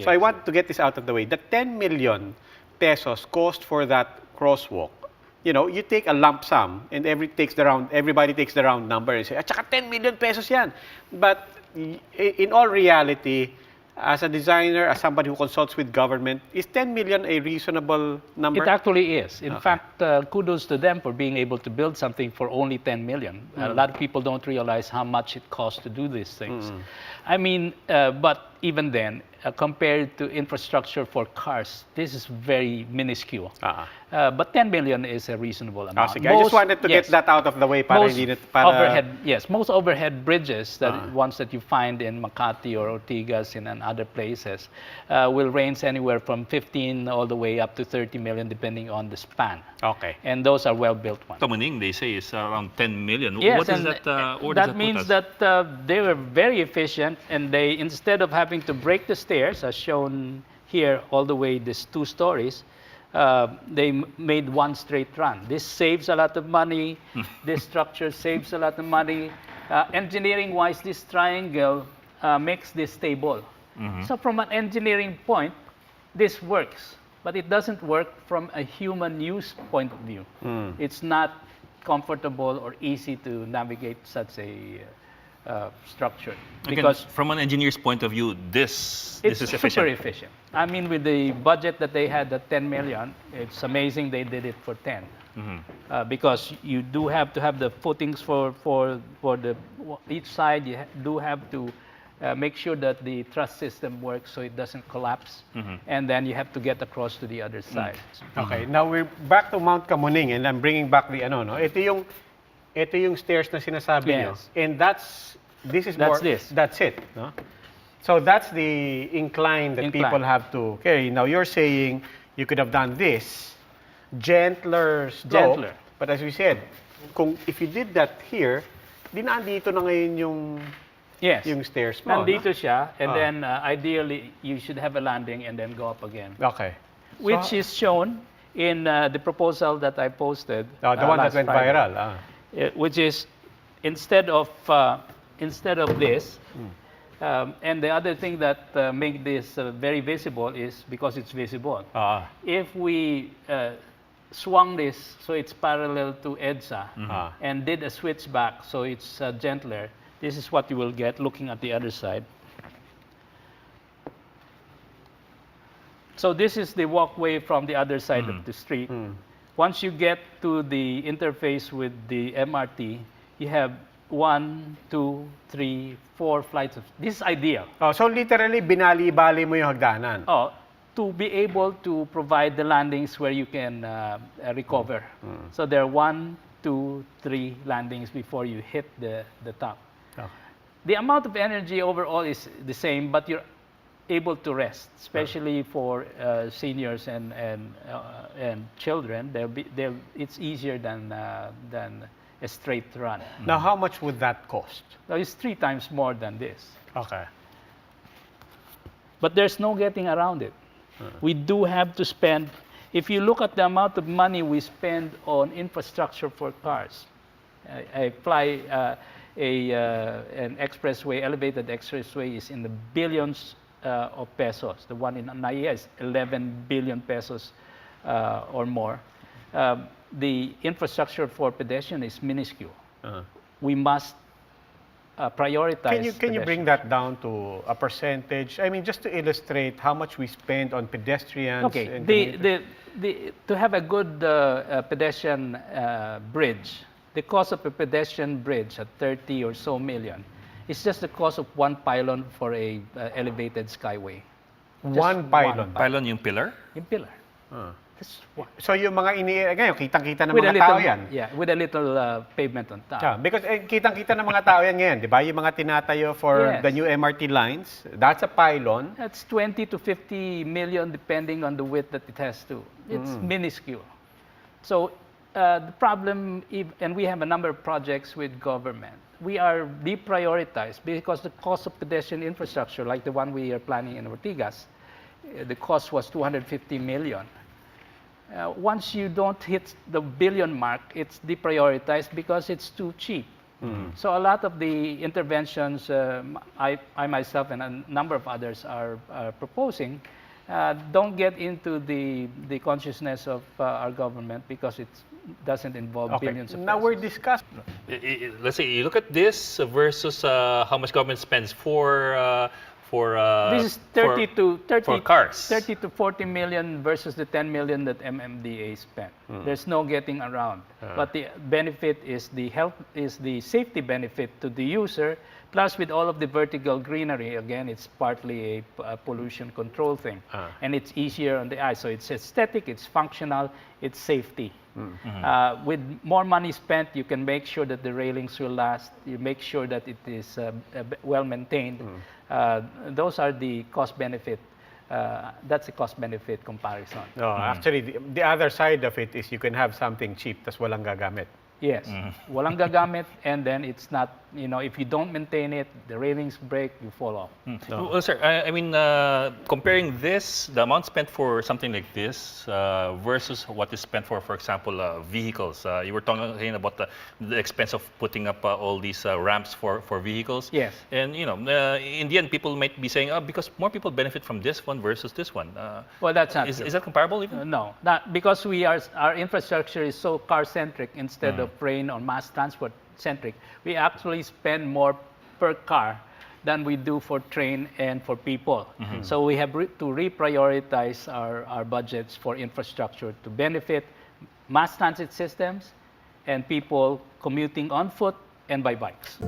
So I want to get this out of the way. The 10 million pesos cost for that crosswalk, you know, you take a lump sum and everybody takes the round number and say, at saka 10 million pesos yan. But in all reality, as a designer, as somebody who consults with government, is 10 million a reasonable number? It actually is. In fact, kudos to them for being able to build something for only 10 million. A lot of people don't realize how much it costs to do these things. I mean, but even then, compared to infrastructure for cars, this is very minuscule. But 10 million is a reasonable amount. I just wanted to get that out of the way. Most overhead bridges, ones that you find in Makati or Ortigas and other places, will range anywhere from 15 all the way up to 30 million, depending on the span. Okay. And those are well-built ones. Kamuning, they say, is around 10 million. Yes, what is that? That means that they were very efficient, and they, instead of having to break the stairs, as shown here, all the way these 2 stories, they made one straight run. This saves a lot of money. This structure saves a lot of money. Engineering-wise, this triangle makes this stable. So from an engineering point, this works. But it doesn't work from a human use point of view. It's not comfortable or easy to navigate such a structure. Because from an engineer's point of view, this is efficient. It's super efficient. I mean, with the budget that they had at 10 million, it's amazing they did it for 10. Because you do have to have the footings for each side. You do have to make sure that the truss system works so it doesn't collapse. And then you have to get across to the other side. Okay, now we're back to Mount Kamuning, and I'm bringing back the ano, no? Ito yung stairs na sinasabi nyo. And that's it, no? So that's the incline that people have to carry. Now you're saying you could have done this, gentler slope. But as we said, if you did that here, di nandito na ngayon yung stairs mo. Nandito siya, and then ideally you should have a landing and then go up again. Okay. Which is shown in the proposal that I posted. The one that went viral. Which is instead of this, and the other thing that make this very visible is because it's visible. If we swung this so it's parallel to EDSA and did a switchback so it's gentler, this is what you will get looking at the other side. So this is the walkway from the other side of the street. Once you get to the interface with the MRT, you have 1, 2, 3, 4 flights of... This is ideal. So literally, binali-bali mo yung hagdanan. To be able to provide the landings where you can recover. So there are 1, 2, 3 landings before you hit the top. The amount of energy overall is the same, but you're able to rest, especially for seniors and children. It's easier than a straight run. Now, how much would that cost? Now, it's 3 times more than this. Okay. But there's no getting around it. We do have to spend. If you look at the amount of money we spend on infrastructure for cars, I fly an expressway, elevated expressway is in the billions of pesos. The one in NIA is 11 billion pesos or more. The infrastructure for pedestrian is minuscule. We must prioritize. Can you bring that down to a percentage? I mean, just to illustrate how much we spend on pedestrians. Okay. To have a good pedestrian bridge, the cost of a pedestrian bridge at 30 or so million. It's just the cost of 1 pylon for a elevated skyway. One pylon? Pylon yung pillar? Yung pillar. So yung mga ngayon, kitang-kita ng mga tao yan? Yeah, with a little pavement on top. Because kitang-kita ng mga tao yan ngayon, di ba? Yung mga tinatayo for the new MRT lines, that's a pylon. That's 20 to 50 million depending on the width that it has to. It's minuscule. So the problem, and we have a number of projects with government, we are deprioritized because the cost of pedestrian infrastructure, like the one we are planning in Ortigas, the cost was 250 million. Once you don't hit the billion mark, it's deprioritized because it's too cheap. So a lot of the interventions I myself and a number of others are proposing don't get into the consciousness of our government because it doesn't involve billions of Now pesos. we're discussing. Let's say you look at this versus how much government spends for This is 30 to 30 for cars. 30 to 40 million versus the 10 million that MMDA spent. There's no getting around. But the benefit is the safety benefit to the user. Plus, with all of the vertical greenery, again, it's partly a pollution control thing, and it's easier on the eye. So it's aesthetic, it's functional, it's safety. With more money spent, you can make sure that the railings will last. You make sure that it is well maintained. Those are the cost-benefit. That's a cost-benefit comparison. No, actually, the other side of it is you can have something cheap, tas walang gagamit. Yes. Walang gagamit, and then it's not, if you don't maintain it, the railings break, you fall off. No. Well, sir, I mean, comparing this, the amount spent for something like this versus what is spent for example, vehicles. You were talking about the expense of putting up all these ramps for vehicles. Yes. And, in the end, people might be saying, because more people benefit from this one versus this one. Well, that's not Is true. that comparable even? No, not because our infrastructure is so car-centric instead of train or mass transport-centric. We actually spend more per car than we do for train and for people. So we have to reprioritize our budgets for infrastructure to benefit mass transit systems and people commuting on foot and by bikes.